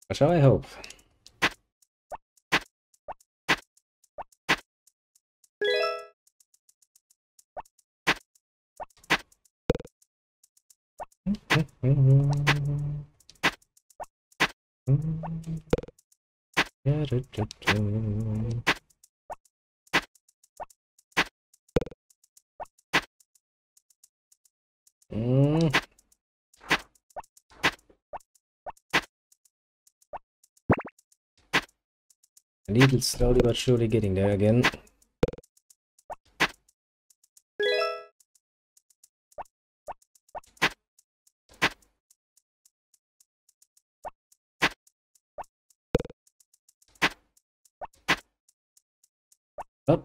Or shall I hope? Indeed, it's slowly but surely getting there again. Oh,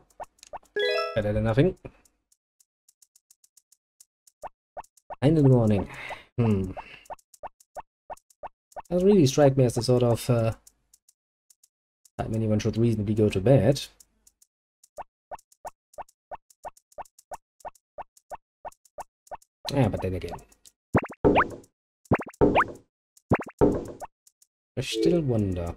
better than nothing. 9 in the morning. Doesn't really strike me as the sort of time anyone should reasonably go to bed. Yeah, but then again, I still wonder.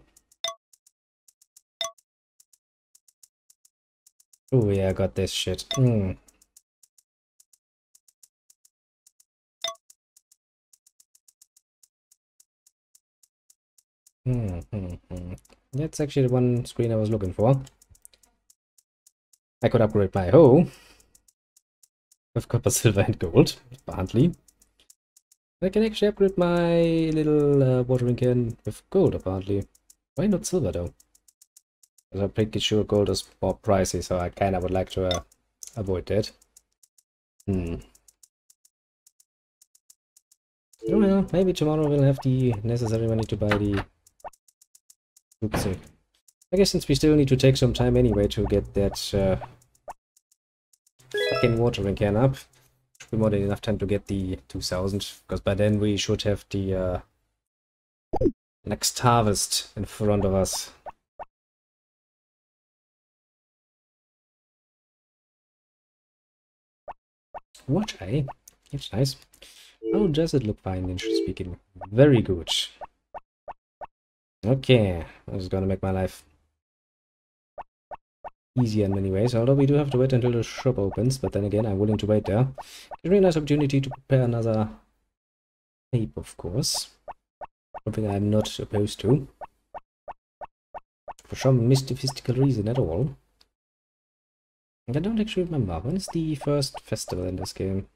Oh yeah, I got this shit. That's actually the one screen I was looking for. I could upgrade my hoe with copper, silver, and gold, apparently. I can actually upgrade my little watering can with gold, apparently. Why not silver, though? Because I'm pretty sure gold is more pricey, so I kinda would like to avoid that. Oh well, maybe tomorrow we'll have the necessary money to buy the... Oopsie. I guess since we still need to take some time anyway to get that fucking watering can up, should be more than enough time to get the 2000, because by then we should have the next harvest in front of us. Watch, eh? That's nice. How does it look financially speaking? Very good. Okay, this is gonna make my life easier in many ways, although we do have to wait until the shop opens, but then again, I'm willing to wait there. Gives me a nice opportunity to prepare another tape, of course. Something I'm not opposed to. For some mystical reason at all. And I don't actually remember. When is the first festival in this game?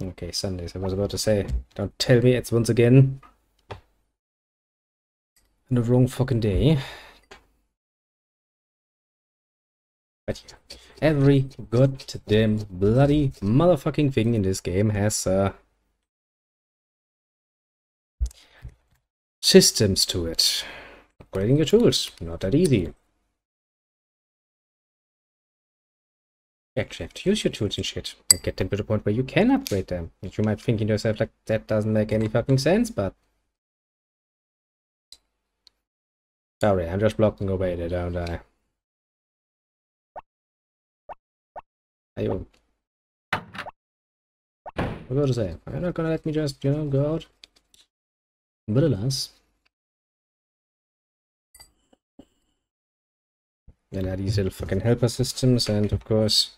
Okay, Sundays. I was about to say, don't tell me it's once again on the wrong fucking day. But yeah, every goddamn bloody motherfucking thing in this game has systems to it. Upgrading your tools, not that easy. You actually have to use your tools and shit and get them to the point where you can upgrade them. And you might think to yourself, like, that doesn't make any fucking sense, but... Sorry, I'm just blocking away there, don't I? Ayo. What was I to say? I'm not gonna let me just, you know, go out. But alas. Then are these little fucking helper systems, and of course...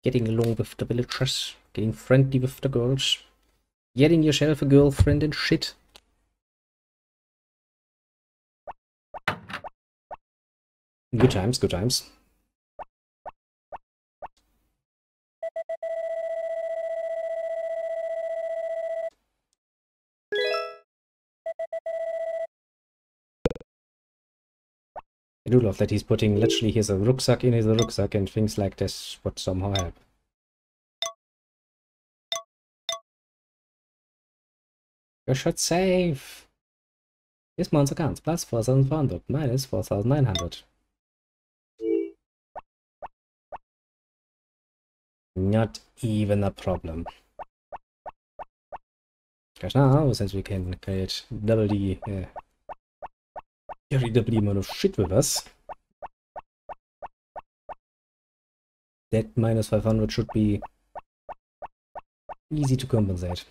getting along with the villagers, getting friendly with the girls, getting yourself a girlfriend and shit. Good times, good times. I do love that he's putting literally his rucksack in his rucksack and things like this would somehow help. You should save. This month's accounts plus 4,400 minus 4,900. Not even a problem. Because now, since we can create double the double the amount of shit with us, that minus 500 should be easy to compensate.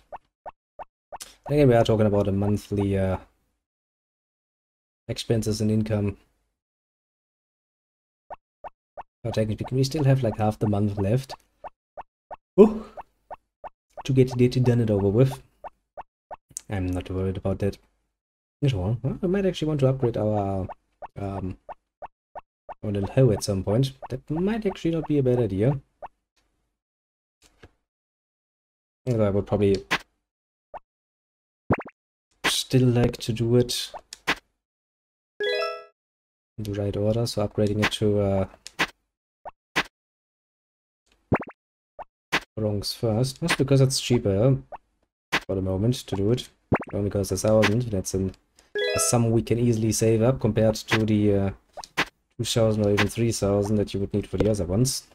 Again, we are talking about a monthly expenses and income. So technically, we still have like half the month left. Oh, to get it done and over with. I'm not worried about that. Well, I might actually want to upgrade our little hoe at some point. That might actually not be a bad idea. Although I would probably still like to do it in the right order, so upgrading it to bronze first. Just because it's cheaper for the moment to do it. Only costs 1,000. That's a sum we can easily save up compared to the 2,000 or even 3,000 that you would need for the other ones.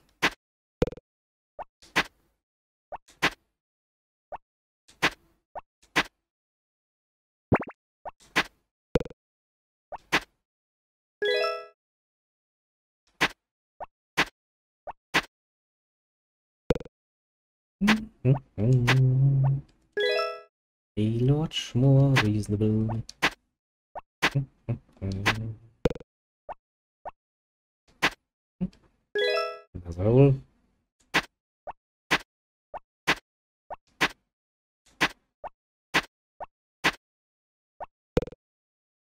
A lot more reasonable. As a whole.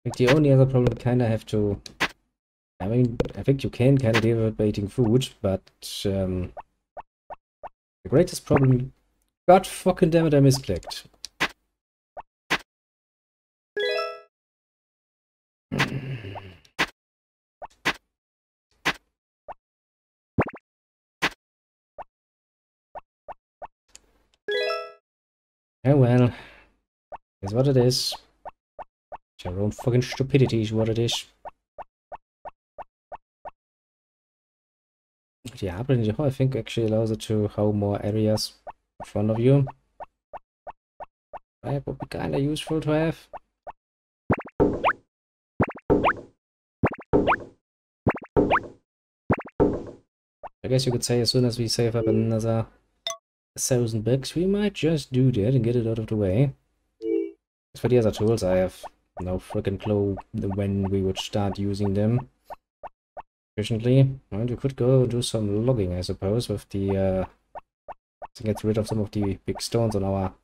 Like the only other problem kind of have to. I mean, I think you can kind of deal with eating food, but the greatest problem. God fucking damn it, I misclicked. Oh well, is what it is. Your own fucking stupidity is what it is. Yeah, but the hoe I think actually allows it to hoe more areas in front of you. That would be kinda useful to have. I guess you could say as soon as we save up another 1,000 bucks, we might just do that and get it out of the way. As for the other tools, I have no freaking clue when we would start using them efficiently. And you could go do some logging, I suppose, with the to get rid of some of the big stones on our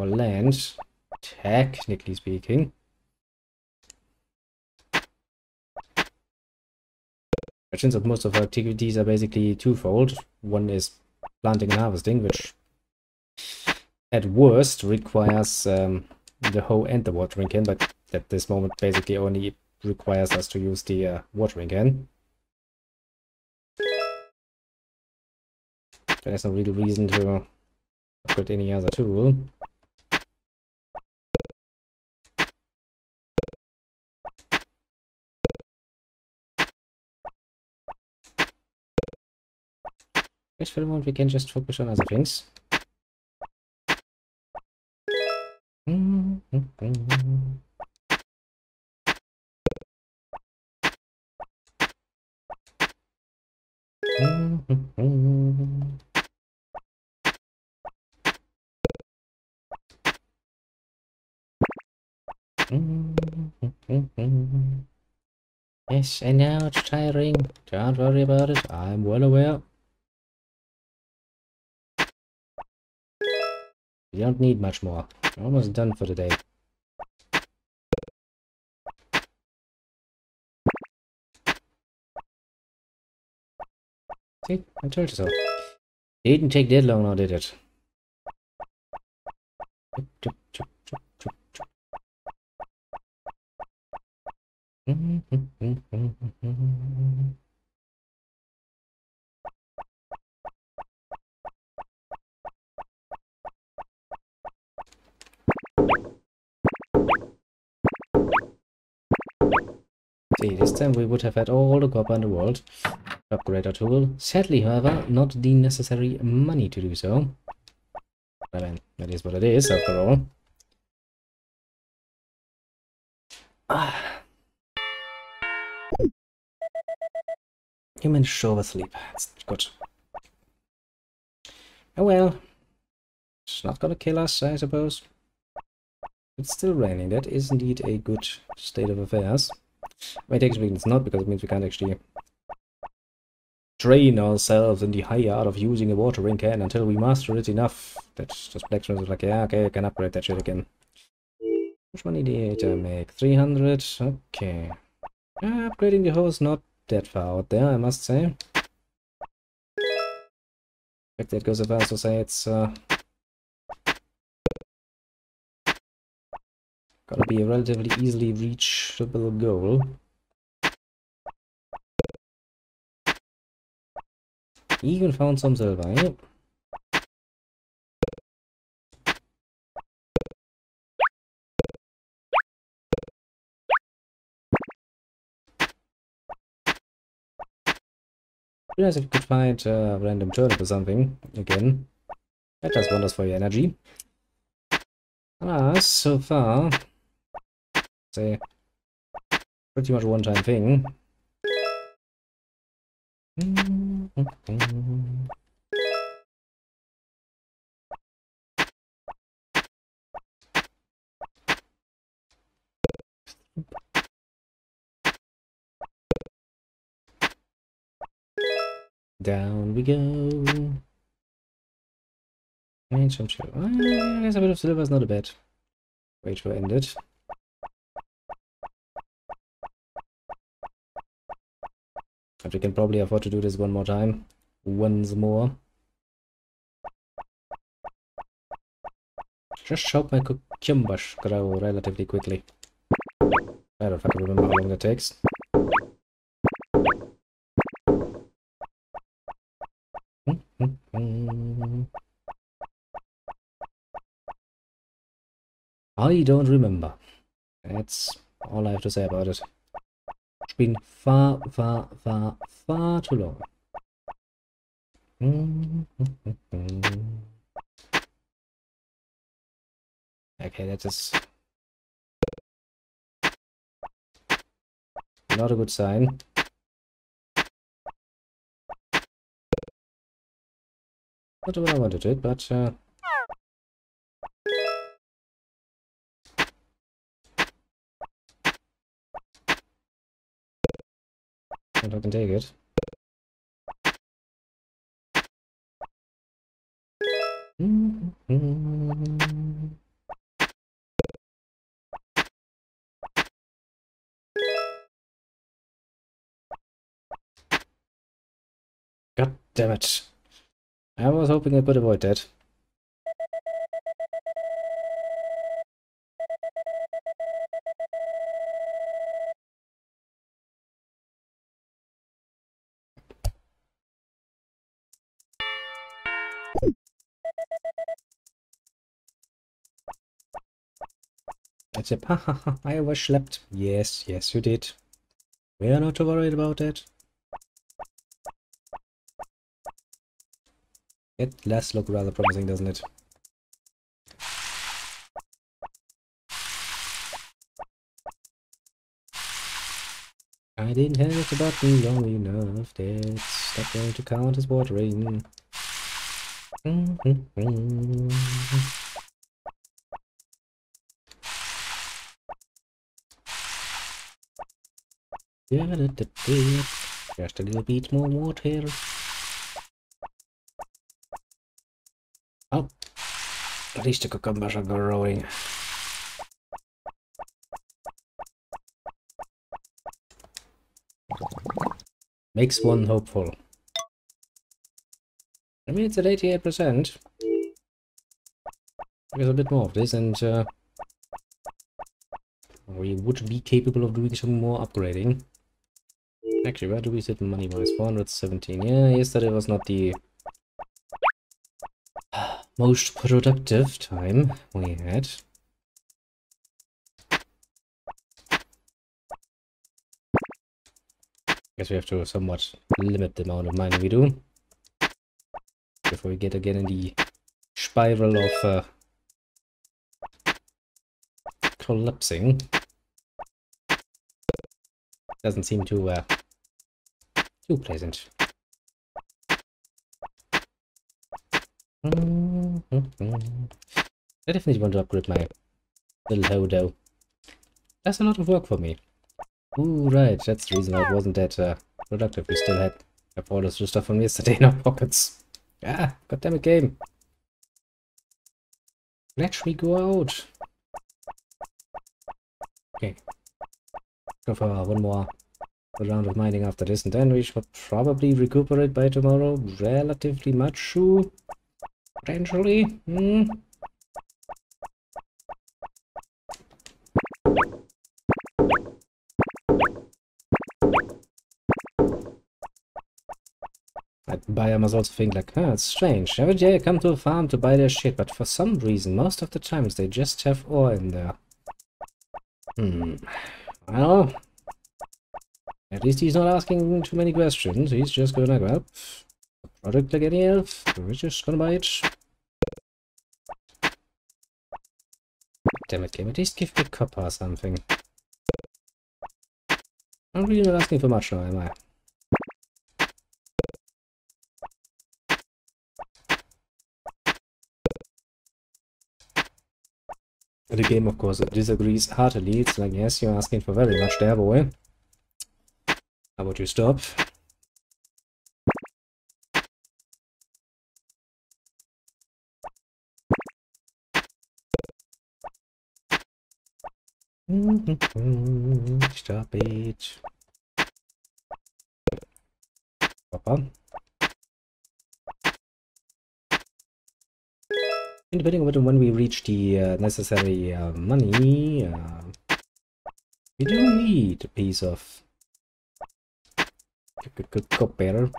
land, technically speaking. But since most of our activities are basically twofold, one is planting and harvesting, which at worst requires the hoe and the watering can, but at this moment basically only requires us to use the watering can. There's no real reason to upgrade any other tool. Guess for the moment we can just focus on other things. Yes, I know it's tiring. Don't worry about it. I'm well aware. You don't need much more. You're almost done for the day. See, I told you so. It didn't take that long now, did it? See, this time we would have had all the copper in the world to upgrade our tool. Sadly, however, not the necessary money to do so. I mean, that is what it is, after all. Human show asleep. That's good. Oh well. It's not gonna kill us, I suppose. It's still raining. That is indeed a good state of affairs. Wait, actually it's not, because it means we can't actually train ourselves in the high art of using a watering can until we master it enough. That's just blacksmith is like, yeah, okay, I can upgrade that shit again. How much money did I make? 300? Okay. Upgrading the hose not that far out there, I must say. In fact, that goes as far as to say it's gotta be a relatively easily reachable goal. Even found some silver, eh? Be nice if you could find a random turnip or something again. That does wonders for your energy. So far, say, pretty much a one-time thing. Down we go. Ancient show. I guess a bit of silver is not a bad way to end it. But we can probably afford to do this one more time. Once more. Just hope my cucumbers grow relatively quickly. I don't fucking remember how long that takes. I don't remember. That's all I have to say about it. It's been far, far, far, far too long. Okay, that is not a good sign. Not what I wanted it, but I can take it. God damn it. I was hoping I could avoid that. That's it. Ha ha ha, I overslept. Yes, yes you did. We are not too worried about that. It does look rather promising, doesn't it? I didn't hit the button long enough. That's not going to count as watering. Just a little bit more water. Oh, at least the cucumbers are growing. Makes one hopeful. I mean, it's at 88%. There's a bit more of this, and we would be capable of doing some more upgrading. Actually, where do we sit money-wise? 417. Yeah, yesterday was not the most productive time we had. Guess we have to somewhat limit the amount of mining we do before we get again in the spiral of collapsing. Doesn't seem to Too pleasant. I definitely want to upgrade my little hodo. That's a lot of work for me. Ooh, right, that's the reason why it wasn't that productive. We still had all this stuff from yesterday in our pockets. Ah, goddammit game. Let me go out. Okay. Go for one more round of mining after this, and then we should probably recuperate by tomorrow relatively much too. Potentially. That buyer must also think like, huh, it's strange. Every day I come to a farm to buy their shit, but for some reason, most of the times they just have ore in there. Well, at least he's not asking too many questions. He's just going like, well, a product like any else, we're just gonna buy it. Damn it, game, at least give me copper or something. I'm really not asking for much now, am I? The game, of course, disagrees heartily. It's like, yes, you're asking for very much there, boy. How about you stop? Stop it. Papa. And depending on when we reach the necessary money, we do need a piece of copper.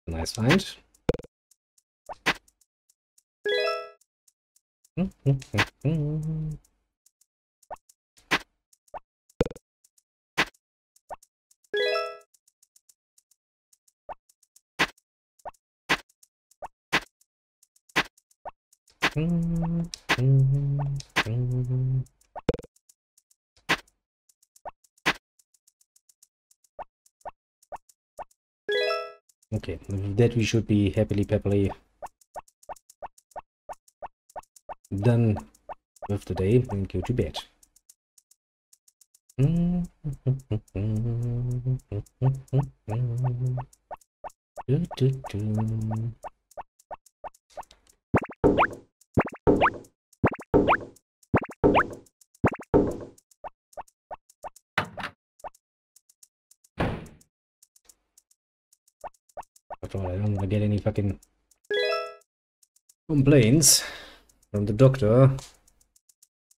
Nice find. Okay, that we should be happily peppily done with the day and go to bed. After all, I don't want to get any fucking complaints from the doctor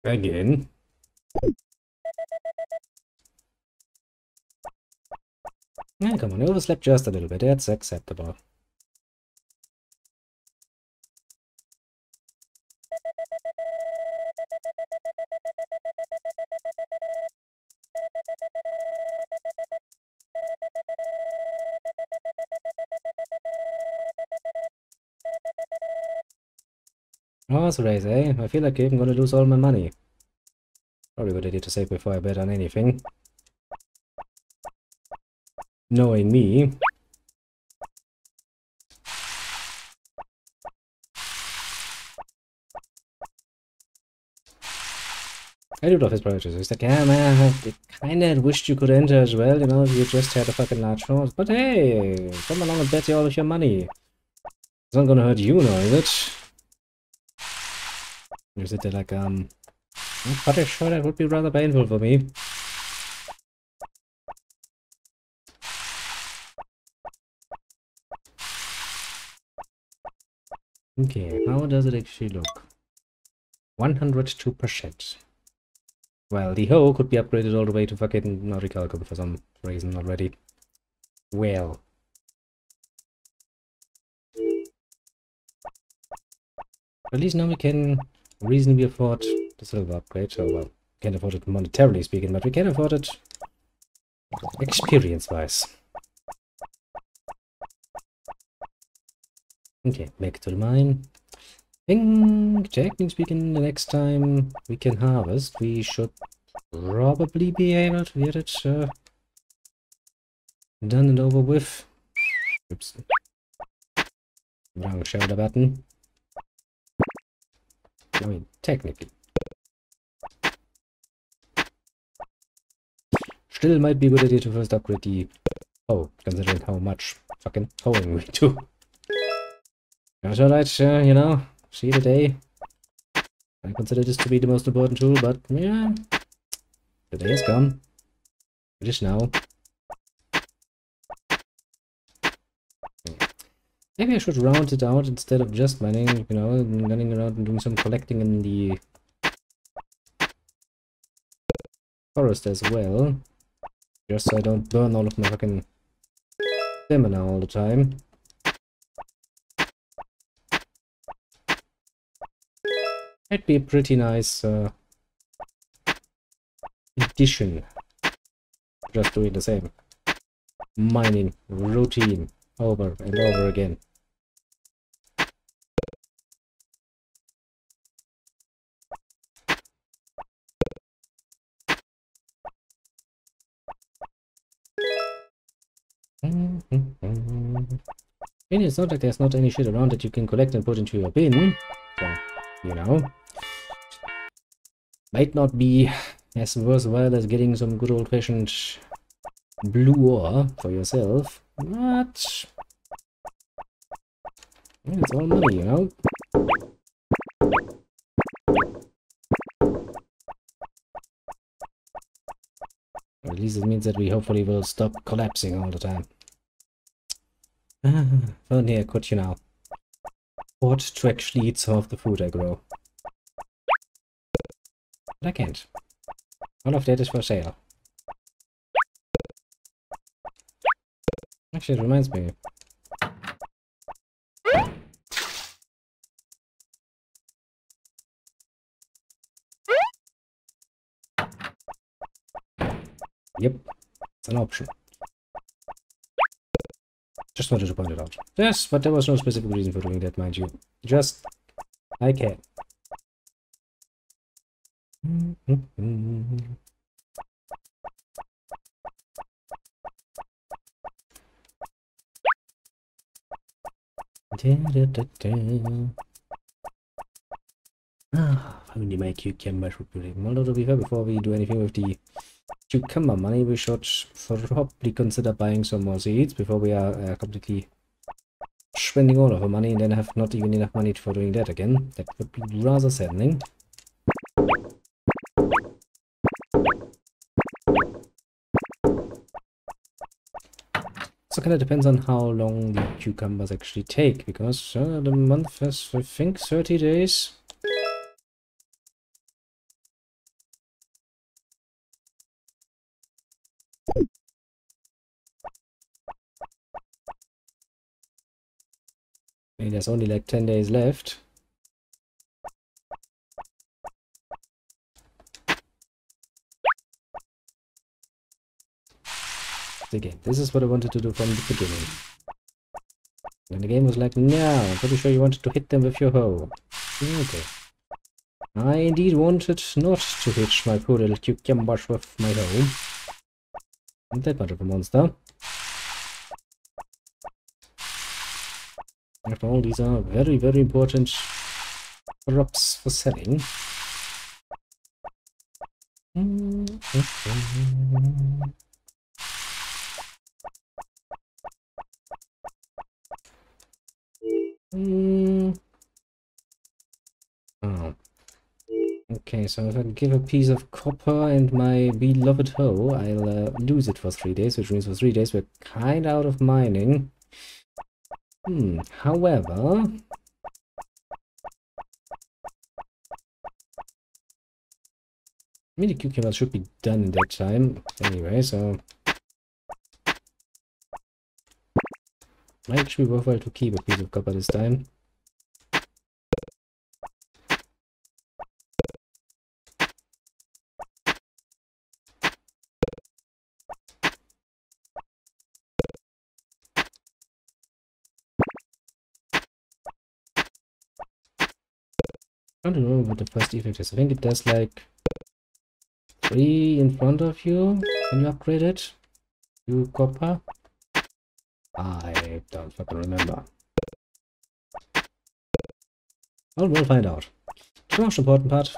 again. Yeah, come on, I overslept just a little bit. That's acceptable. Horse race, eh? I feel like I'm gonna lose all my money. Probably what I did to save before I bet on anything. Knowing me. I do love his projects. He's like, yeah, man, I kinda wished you could enter as well, you know, if you just had a fucking large horse. But hey, come along and bet you all of your money. It's not gonna hurt you, no, is it? Or is it like, I'm pretty sure that would be rather painful for me. Okay, how does it actually look? 102%. Well, the hoe could be upgraded all the way to fucking Noricalcum for some reason already. Well. At least now we can reasonably afford the silver upgrade. So, well, can't afford it monetarily speaking, but we can afford it experience-wise. Okay, back to the mine. think, technically speaking, the next time we can harvest, we should probably be able to get it done and over with. Oops. Wrong shoulder button. I mean, technically. Still might be a good idea to first upgrade the hoe, considering how much fucking hoeing we do. That's alright, you know, see the day. I consider this to be the most important tool, but yeah, the day has come. It is now. Maybe I should round it out instead of just mining, you know, and running around and doing some collecting in the forest as well. Just so I don't burn all of my fucking stamina all the time. It'd be a pretty nice addition. Just doing the same mining routine over and over again. And it's not like there's not any shit around that you can collect and put into your bin. So, you know. Might not be as worthwhile as getting some good old-fashioned blue ore for yourself, but yeah, it's all money, you know? Or at least it means that we hopefully will stop collapsing all the time. Well, here, could you know, afford to actually eat some of the food I grow. But I can't. All of that is for sale. Actually, it reminds me. Yep, it's an option. Just wanted to point it out. Yes, but there was no specific reason for doing that, mind you. Just, I can. Only my cucumbers would be. Although to be fair, before we do anything with the cucumber money, we should probably consider buying some more seeds before we are completely spending all of our money and then have not even enough money for doing that again. That would be rather saddening. So kind of depends on how long the cucumbers actually take, because the month has, I think, 30 days. I mean, there's only like 10 days left. Again, this is what I wanted to do from the beginning. And the game was like, no, I'm pretty sure you wanted to hit them with your hoe. Okay. I indeed wanted not to hit my poor little cucumbers with my hoe. Not that much of a monster. After all, these are very, very important crops for selling. Oh. Okay, so if I give a piece of copper and my beloved hoe, I'll lose it for 3 days, which means for 3 days we're kind of out of mining. However, I mean, the cucumbers should be done in that time anyway, so might actually be worthwhile to keep a piece of copper this time. I don't know what the first effect is. I think it does like 3 in front of you. Can you upgrade it? You copper? I don't fucking remember. Well, we'll find out. The most important part.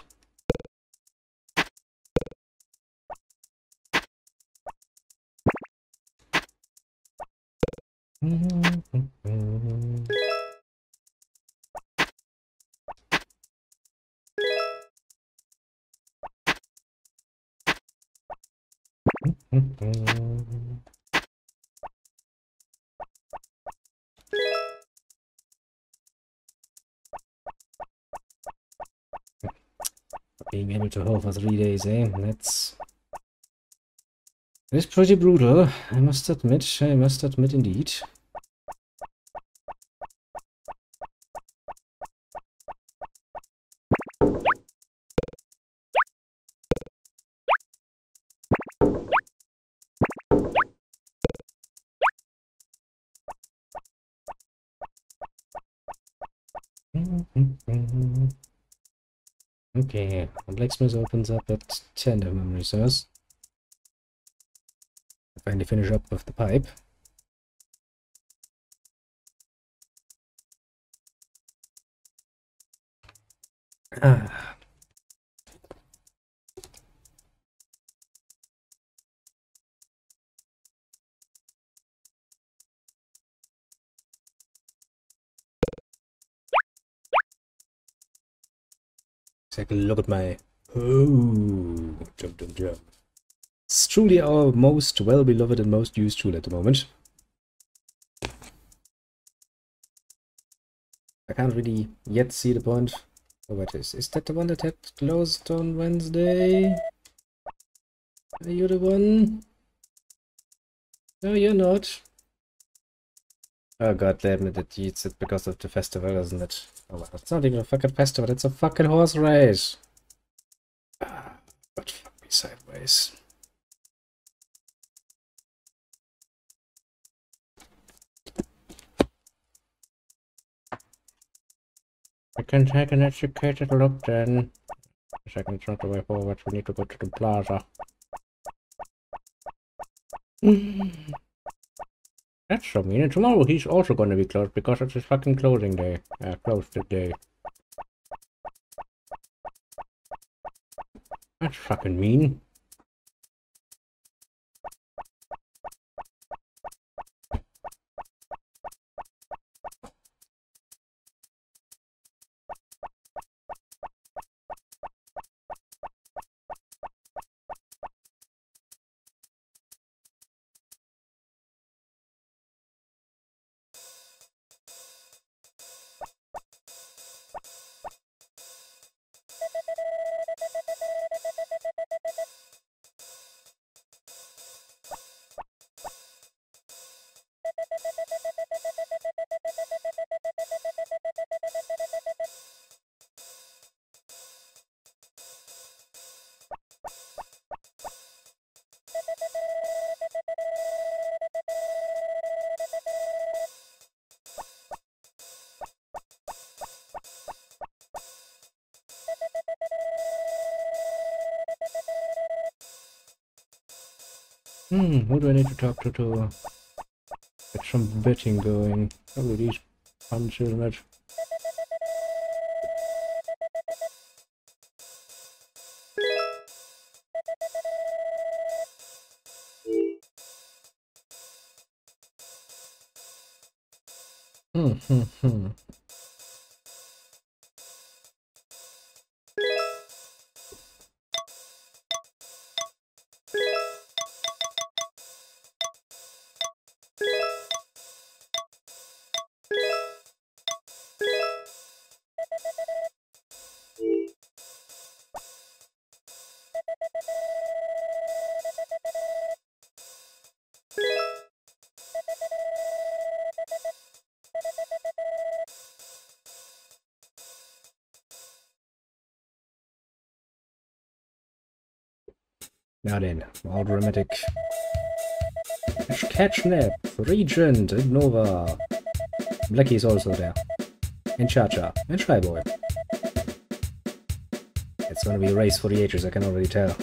Being able to hold for 3 days, eh? It's pretty brutal, I must admit. I must admit indeed. Okay, blacksmith opens up at 10 of memory serves. Finally finish up with the pipe. Ah. Take a look at my... Oh, jump, jump, jump. It's truly our most well-beloved and most used tool at the moment. I can't really yet see the point. Oh, what is that the one that had closed on Wednesday? Are you the one? No, you're not. Oh god damn it, it eats it because of the festival, isn't it? Oh well, it's not even a fucking festival, it's a fucking horse race. Ah, but fuck me sideways. I can take an educated look then. A second, it's not the way forward, we need to go to the plaza. That's so mean, and tomorrow he's also gonna be closed because it's his fucking closing day. Closed day. That's fucking mean. Who do I need to talk to get some betting going? Probably these punches, isn't it? Now then, more dramatic. Catnap, Regent, and Nova. Blackie's also there. And Cha-Cha, and Shy Boy. It's going to be a race for the ages, I can already tell.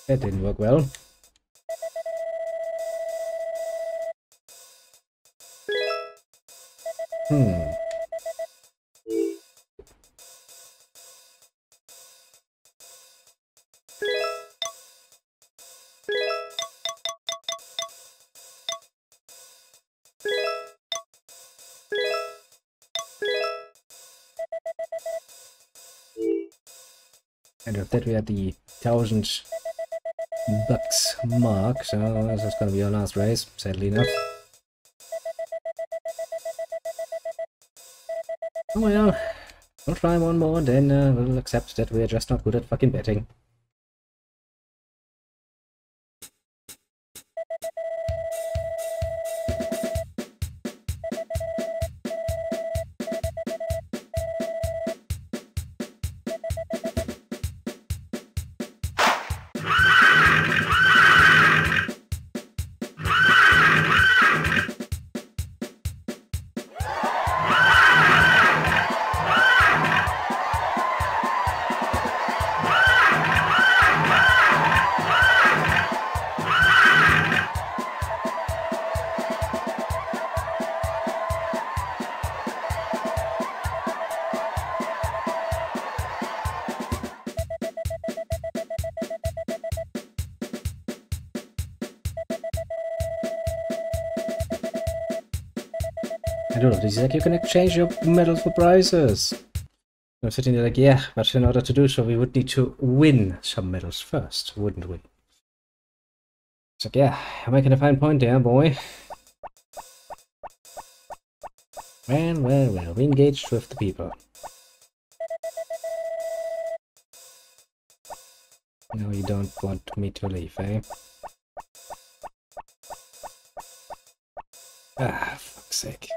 That didn't work well. And with that we are at the 1,000 bucks mark, so this is gonna be our last race, sadly enough. Oh well, we'll try one more and then we'll accept that we're just not good at fucking betting. I don't know, he's like, you can exchange your medals for prizes. I'm sitting there like, yeah, but in order to do so, we would need to win some medals first, wouldn't we? It's like, yeah, you're making a fine point there, boy. Well, well, well, we engaged with the people. No, you don't want me to leave, eh? Ah, fuck's sake.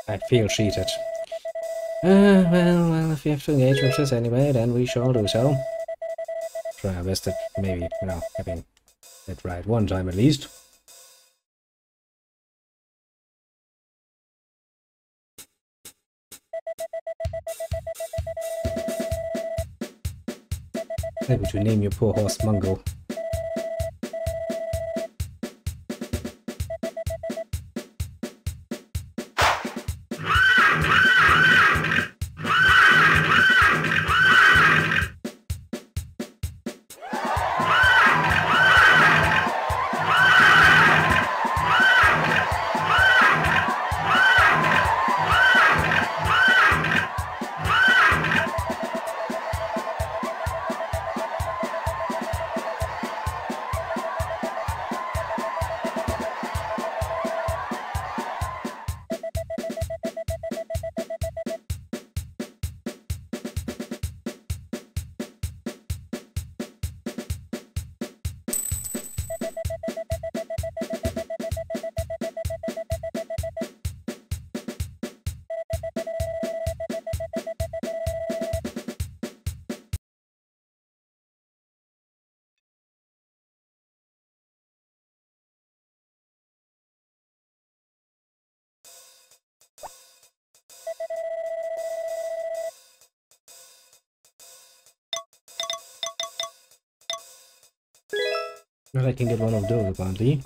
I feel cheated. Well, if we have to engage with this anyway, then we shall do so. Try our best at maybe, you know, having it right one time at least. Maybe to name your poor horse Mungo. Well, I can get one of those apparently.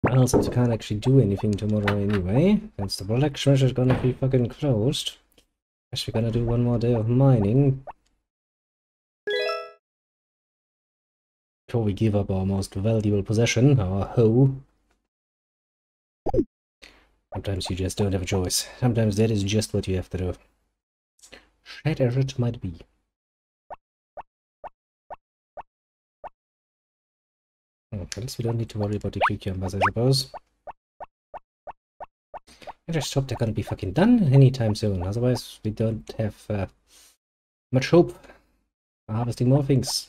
Well, since we can't actually do anything tomorrow anyway, since the production is gonna be fucking closed, guess we're gonna do one more day of mining before we give up our most valuable possession, our hoe. Sometimes you just don't have a choice. Sometimes that is just what you have to do. Sad as it might be. At least we don't need to worry about the cucumbers, I suppose. I just hope they're gonna be fucking done anytime soon, otherwise we don't have much hope for harvesting more things.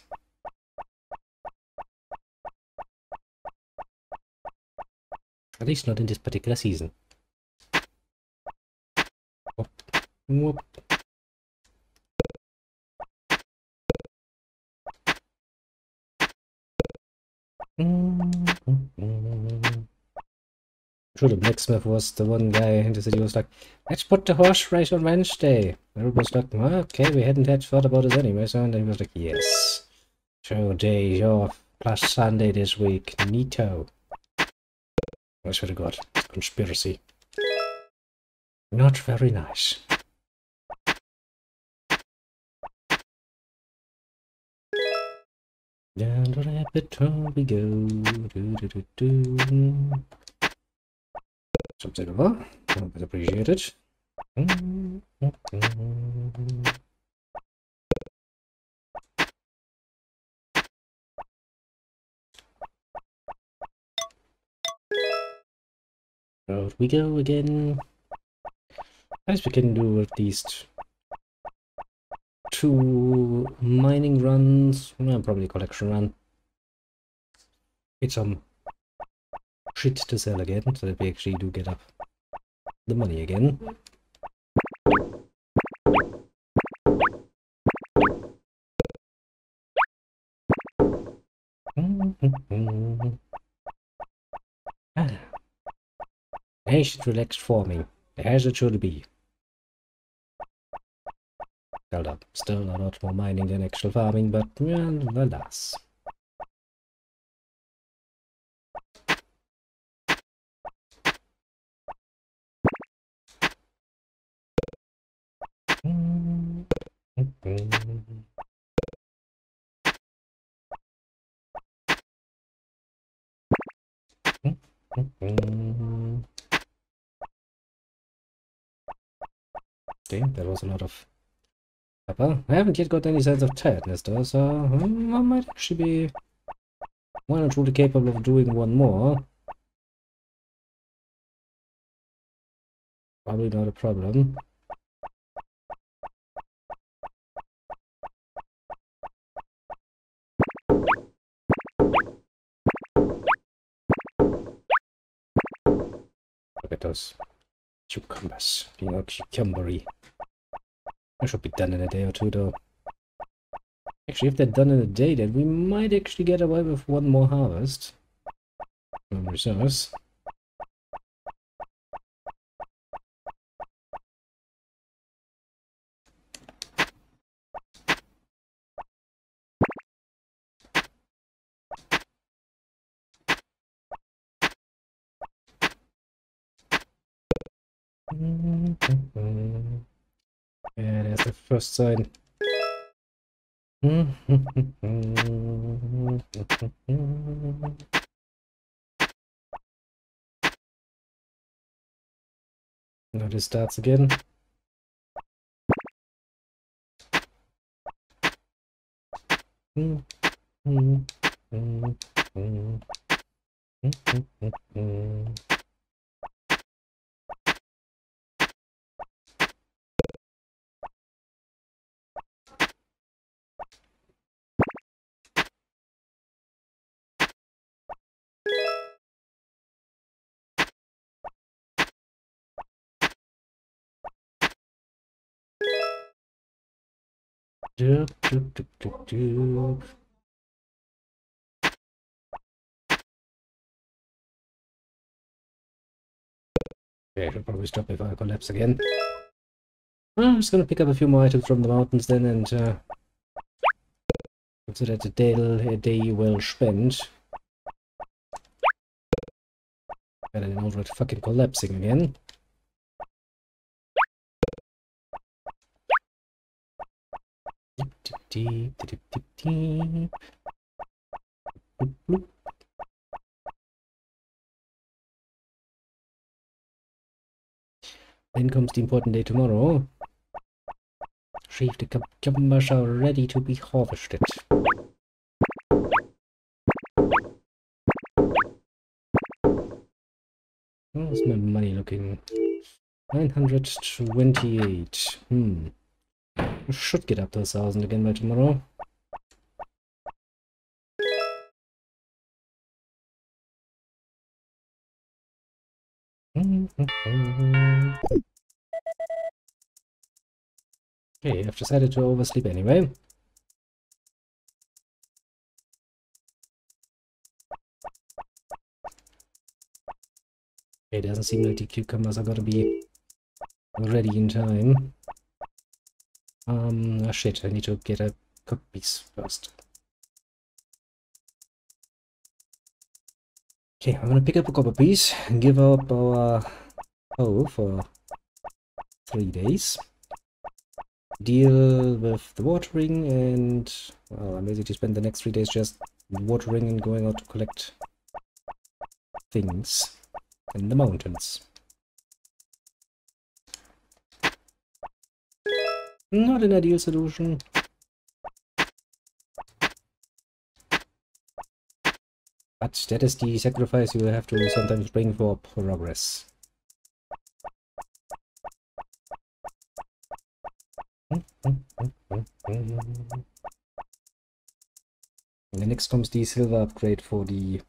At least not in this particular season. Whoop. Whoop. Sure, the blacksmith was the one guy in the city who was like, let's put the horse race on Wednesday. Everybody was like, well, okay, we hadn't had thought about it anyway, so and then he was like, yes. 2 days off plus Sunday this week. Neato. I swear to God, conspiracy. Not very nice. Down the rabbit hole we go. Something over. Always appreciated. Out we go again. I guess we can do at least 2 mining runs. Well, probably a collection run. Get some shit to sell again, so that we actually do get up the money again. Patient relaxed farming, as it should be. Still a lot more mining than actual farming, but well, alas. Damn, there was a lot of pepper. I haven't yet got any signs of tiredness though, so I might actually be well and truly capable of doing one more. Probably not a problem. Look at those cucumbers being all cucumbery. I should be done in a day or two though. Actually, if they're done in a day, then we might actually get away with one more harvest. Resource. Yeah, there's the first sign. Now this starts again. Doop, doop, doop, doop, doop. Okay, I should probably stop if I collapse again. I'm just gonna pick up a few more items from the mountains then and consider it a day well spent. Better than outright fucking collapsing again. Deep, deep, deep, deep, deep, deep. Bloop, bloop. Then comes the important day tomorrow. Shaved cucumbers are ready to be harvested. How's my money looking? 928. I should get up to 1,000 again by tomorrow. Okay, I've decided to oversleep anyway. It doesn't seem like the cucumbers are gonna be ready in time. Oh shit, I need to get a cooked piece first. Okay, I'm gonna pick up a copper piece and give up our hoe for 3 days. Deal with the watering and, well, I'm basically spend the next 3 days just watering and going out to collect things in the mountains. Not an ideal solution. But that is the sacrifice you have to sometimes bring for progress. And then next comes the silver upgrade for the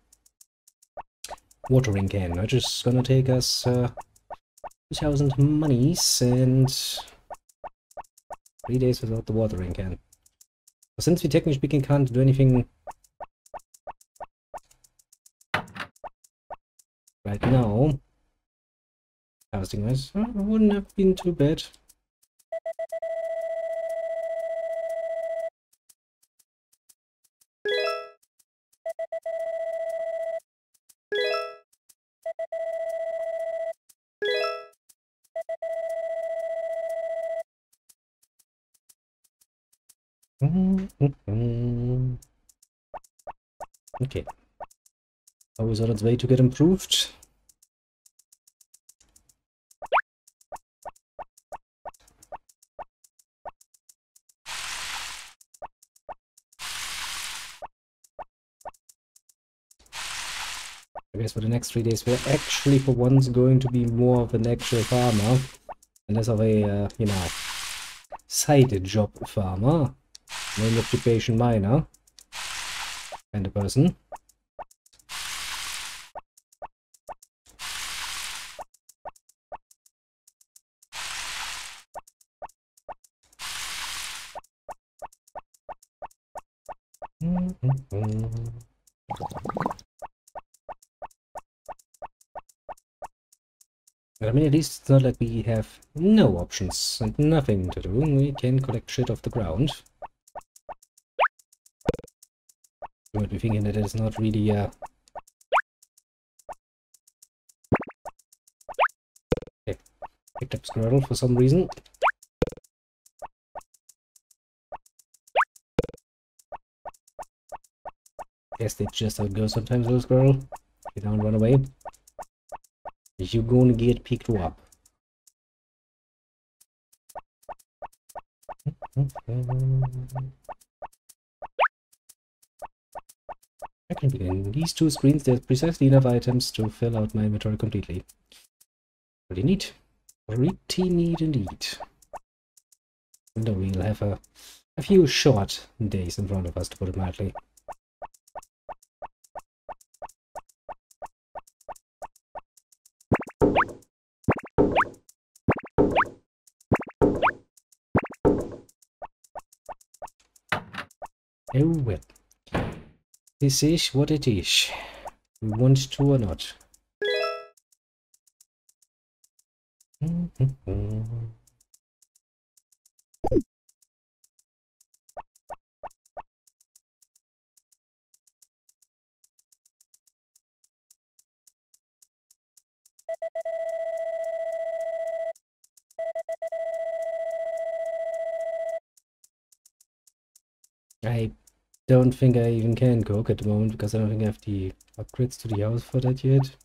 watering can, which is gonna take us 2,000 monies and 3 days without the watering can. But since we technically speaking can't do anything right now, harvesting wise, it wouldn't have been too bad. Okay. Always on its way to get improved. I guess for the next 3 days we're actually for once going to be more of an actual farmer and less of a, you know, side job farmer, main occupation miner kind of person. But I mean, at least it's not like we have no options and nothing to do. We can collect shit off the ground. You might be thinking that it's not really okay, picked up squirrel for some reason. Guess that's just how it goes sometimes, little squirrel. You don't run away. You're gonna get picked up. I can begin. These 2 screens, there's precisely enough items to fill out my inventory completely. Pretty neat. Pretty neat indeed. No, we'll have a few short days in front of us, to put it mildly. Oh well. This is what it is. We want to or not. I don't think I even can cook at the moment because I don't think I have the upgrades to the house for that yet.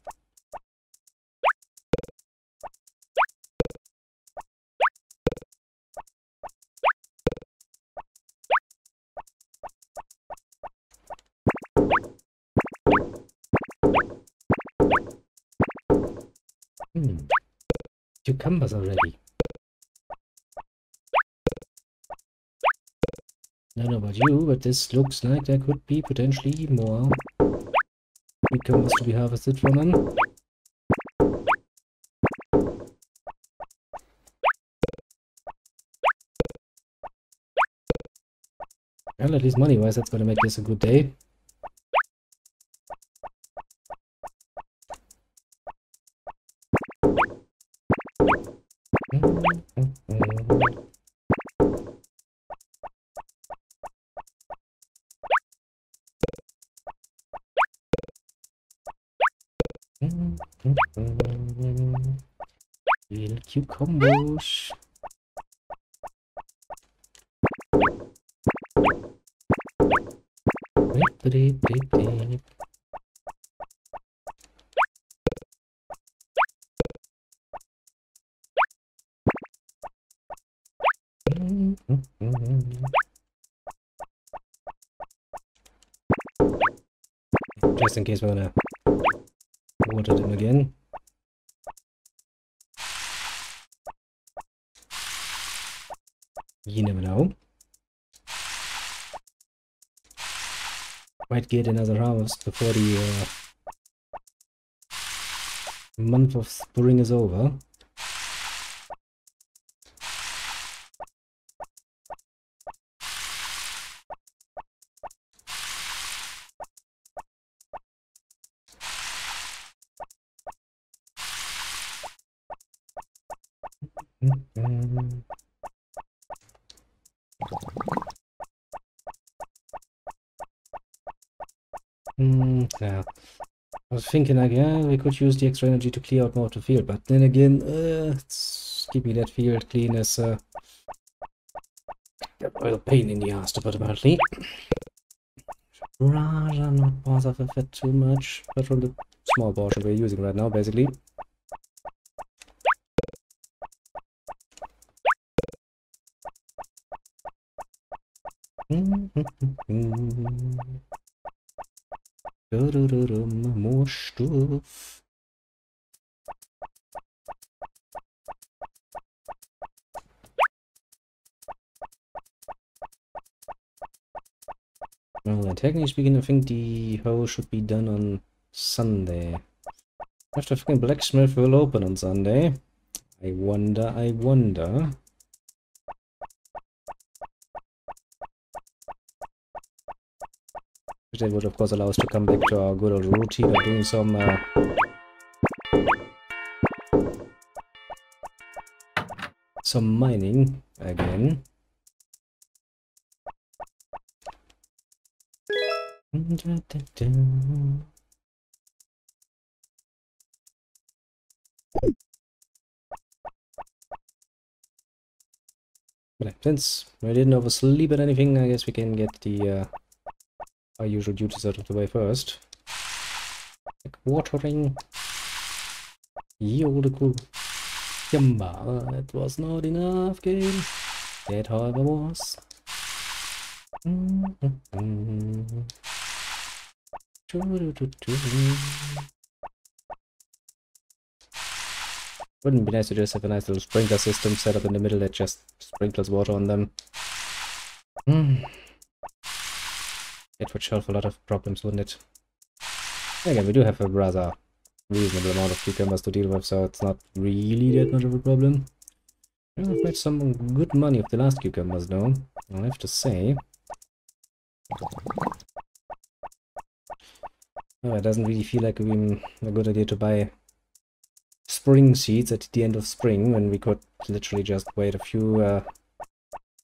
Cucumbers already. I don't know about you, but this looks like there could be potentially more cucumbers to be harvested from them. Well, at least money-wise, that's gonna make this a good day. Little cucumbers. Just in case we wanna water them again. You never know. Might get another harvest before the month of spring is over. Yeah. I was thinking like, yeah, we could use the extra energy to clear out more of the field, but then again, it's keeping that field clean is a real pain in the ass to put apparently. Rather not bother with it too much, but from the small portion we're using right now, basically. More stuff. Well, then technically speaking, I think the hoe should be done on Sunday. After fucking blacksmith will open on Sunday. I wonder. That would of course allow us to come back to our good old routine of doing some mining again. But since we didn't oversleep or anything, I guess we can get the our usual duties out of the way first. Like watering. Yo, the cool. Yamba, it was not enough game. That however was. Wouldn't it be nice to just have a nice little sprinkler system set up in the middle that just sprinkles water on them? It would solve a lot of problems, wouldn't it? Again, we do have a rather reasonable amount of cucumbers to deal with, so it's not really that much of a problem. I've made some good money with the last cucumbers, though, I'll have to say. Oh, it doesn't really feel like a good idea to buy spring seeds at the end of spring when we could literally just wait a few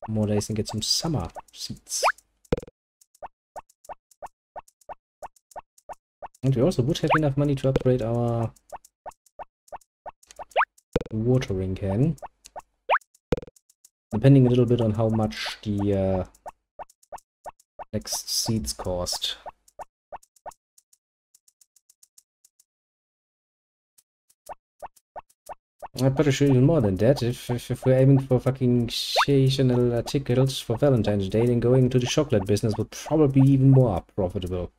more days and get some summer seeds. And we also would have enough money to upgrade our watering can. Depending a little bit on how much the next seeds cost. I'm pretty sure even more than that. If we're aiming for fucking seasonal articles for Valentine's Day, then going into the chocolate business would probably be even more profitable.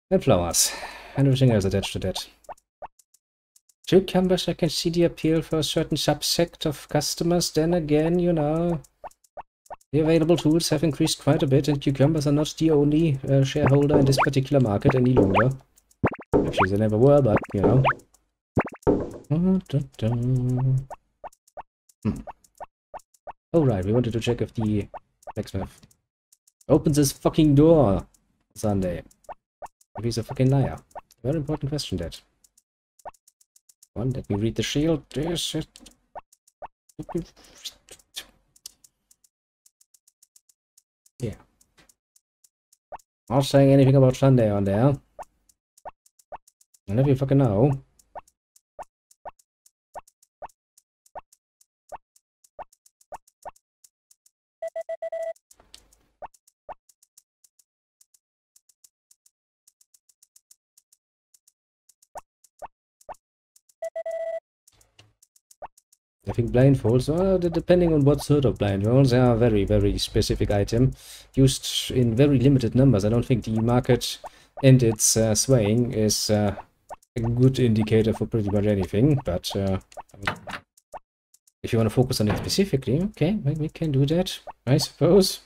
And flowers. And everything else attached to that. Cucumbers, I can see the appeal for a certain subsect of customers. Then again, you know, the available tools have increased quite a bit, and cucumbers are not the only shareholder in this particular market any longer. Actually, they never were, but, you know. Oh, right, we wanted to check if the blacksmith opens his fucking door Sunday. If he's a fucking liar. Very important question, that. One, let me read the shield. This is... Yeah. Not saying anything about Sunday on there. And if you fucking know. I think blindfolds, depending on what sort of blindfolds, they are a very, very specific item, used in very limited numbers. I don't think the market and its swaying is a good indicator for pretty much anything, but if you want to focus on it specifically, okay, we can do that, I suppose.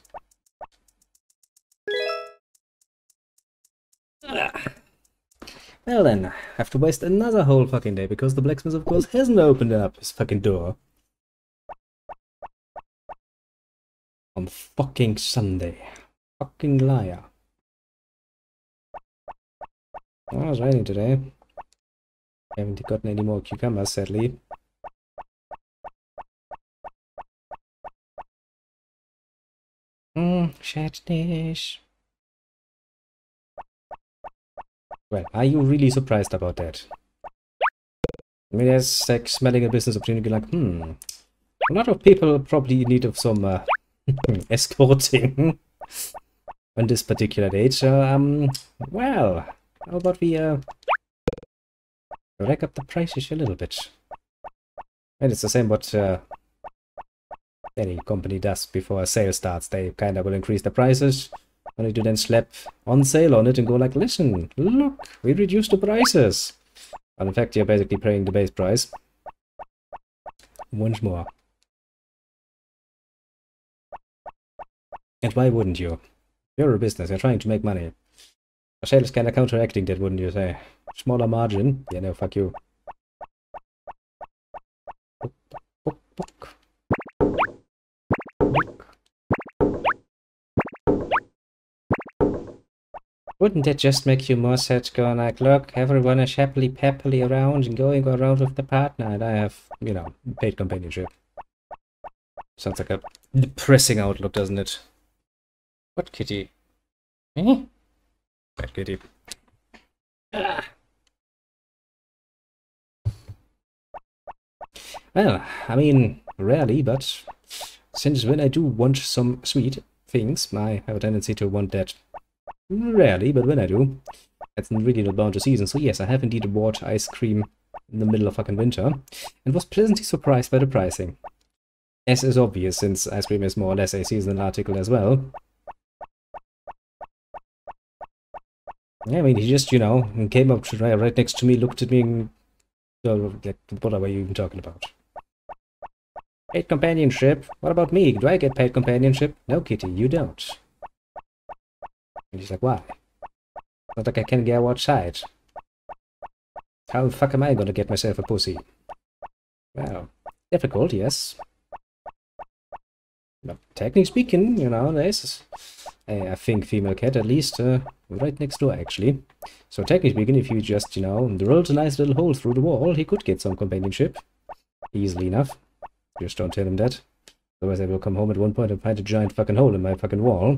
Well then, I have to waste another whole fucking day, because the blacksmith, of course, hasn't opened up his fucking door. On fucking Sunday. Fucking liar. Well, I was raining today. I haven't gotten any more cucumbers, sadly. Sadness. Well, are you really surprised about that? I mean, there's like smelling a business opportunity like, a lot of people probably need of some escorting on this particular date. So, well, how about we rack up the prices a little bit? And it's the same what any company does before a sale starts. They kind of will increase the prices, only to then slap on sale on it and go like, listen, look, we reduced the prices. Well, in fact, you're basically paying the base price once more. And why wouldn't you? You're a business, you're trying to make money. A sale is kind of counteracting that, wouldn't you say? Smaller margin? Yeah, no, fuck you. Wouldn't that just make you more sad, going like, look, everyone is happily peppily around and going around with the partner, and I have, you know, paid companionship. Sounds like a depressing outlook, doesn't it? What kitty? Eh? Bad kitty. Ah. Well, I mean, rarely, but since when I do want some sweet things, I have a tendency to want that. Rarely, but when I do, that's really not bound to season. So yes, I have indeed bought ice cream in the middle of fucking winter, and was pleasantly surprised by the pricing. As is obvious, since ice cream is more or less a seasonal article as well. Yeah, I mean, he just, you know, came up right next to me, looked at me, and like, what are you even talking about? Paid companionship? What about me? Do I get paid companionship? No, kitty, you don't. And he's like, why? Not like I can go outside. How the fuck am I gonna get myself a pussy? Well, difficult, yes. Well, technically speaking, you know, there's, I think, female cat at least right next door, actually. So technically speaking, if you just, you know, drilled a nice little hole through the wall, he could get some companionship. Easily enough. Just don't tell him that. Otherwise I will come home at one point and find a giant fucking hole in my fucking wall.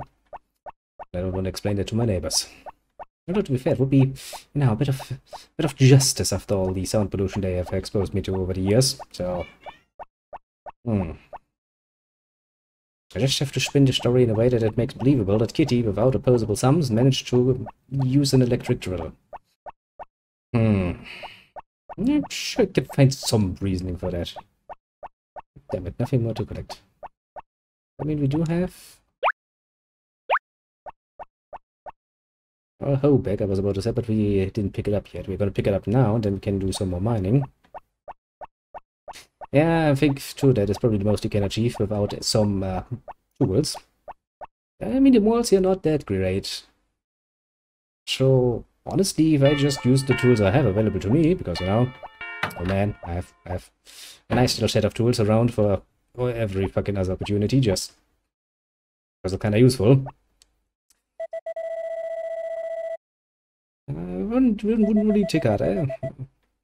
I don't want to explain that to my neighbors. Although, to be fair, it would be, you know, a bit of justice after all the sound pollution they have exposed me to over the years. So, I just have to spin the story in a way that it makes believable that Kitty, without opposable sums, managed to use an electric drill. I'm sure I can find some reasoning for that. Damn it, nothing more to collect. I mean, we do have a hoe bag, I was about to say, but we didn't pick it up yet. We're going to pick it up now, and then we can do some more mining. Yeah, I think, too, that is probably the most you can achieve without some tools. I mean, the walls here are not that great. So, honestly, if I just use the tools I have available to me, because, you know, oh man, I have a nice little set of tools around for every fucking other opportunity, just because they're kind of useful. Wouldn't really take out. I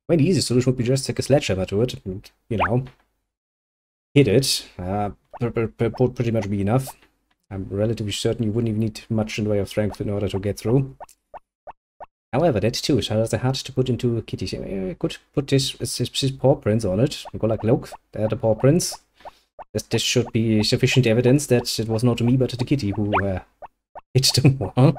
mean, the easiest solution would be just take a sledgehammer to it, and, you know, hit it. Pretty much be enough. I'm relatively certain you wouldn't even need much in the way of strength in order to get through. However, that too is rather hard to put into Kitty. I could put his paw prints on it and go like, look, there are the paw prints. This should be sufficient evidence that it was not me but the kitty who hit the wall.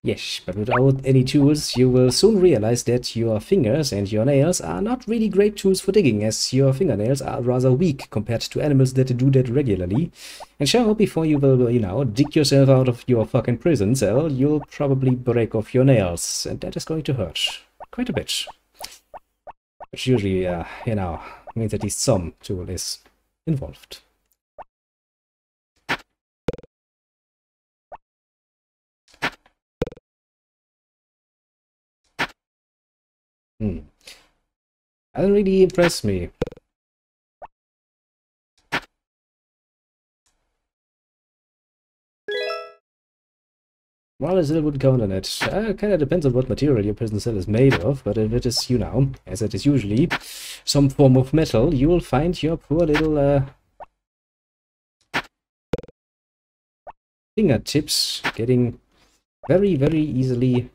Yes, but without any tools, you will soon realize that your fingers and your nails are not really great tools for digging, as your fingernails are rather weak compared to animals that do that regularly. And sure, before you will, you know, dig yourself out of your fucking prison cell, you'll probably break off your nails, and that is going to hurt quite a bit. Which usually, you know, means at least some tool is involved. Doesn't really impress me. Well, I still would count on it. Kind of depends on what material your prison cell is made of, but if it is, you know, as it is usually, some form of metal, you will find your poor little fingertips getting very, very easily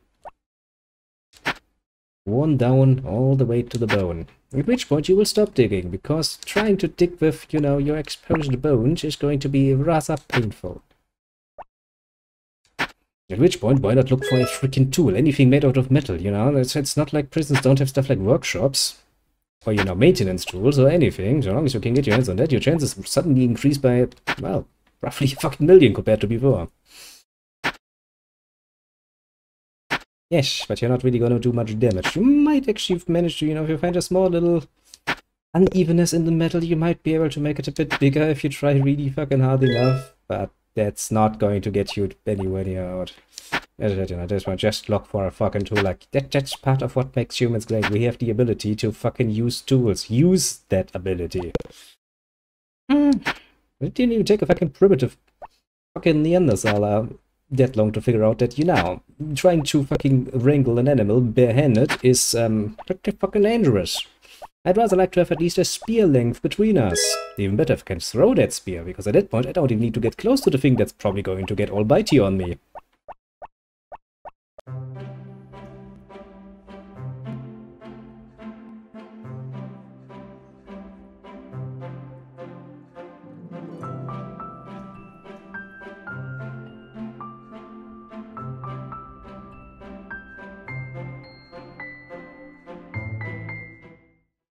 worn down all the way to the bone. At which point you will stop digging, because trying to dig with, you know, your exposed bones is going to be rather painful. At which point, why not look for a freaking tool, anything made out of metal, you know? It's not like prisons don't have stuff like workshops, or, you know, maintenance tools or anything. So long as you can get your hands on that, your chances suddenly increase by, well, roughly a fucking million compared to before. Yes, but you're not really gonna do much damage. You might actually manage to, you know, if you find a small little unevenness in the metal, you might be able to make it a bit bigger if you try really fucking hard enough, but that's not going to get you anywhere near out. You know, this one, just look for a fucking tool. Like, that's part of what makes humans great. We have the ability to fucking use tools. Use that ability. It didn't even take a fucking primitive fucking Neanderthal that long to figure out that, you know, trying to fucking wrangle an animal barehanded is pretty fucking dangerous. I'd rather like to have at least a spear length between us. Even better if I can throw that spear, because at that point I don't even need to get close to the thing that's probably going to get all bitey on me.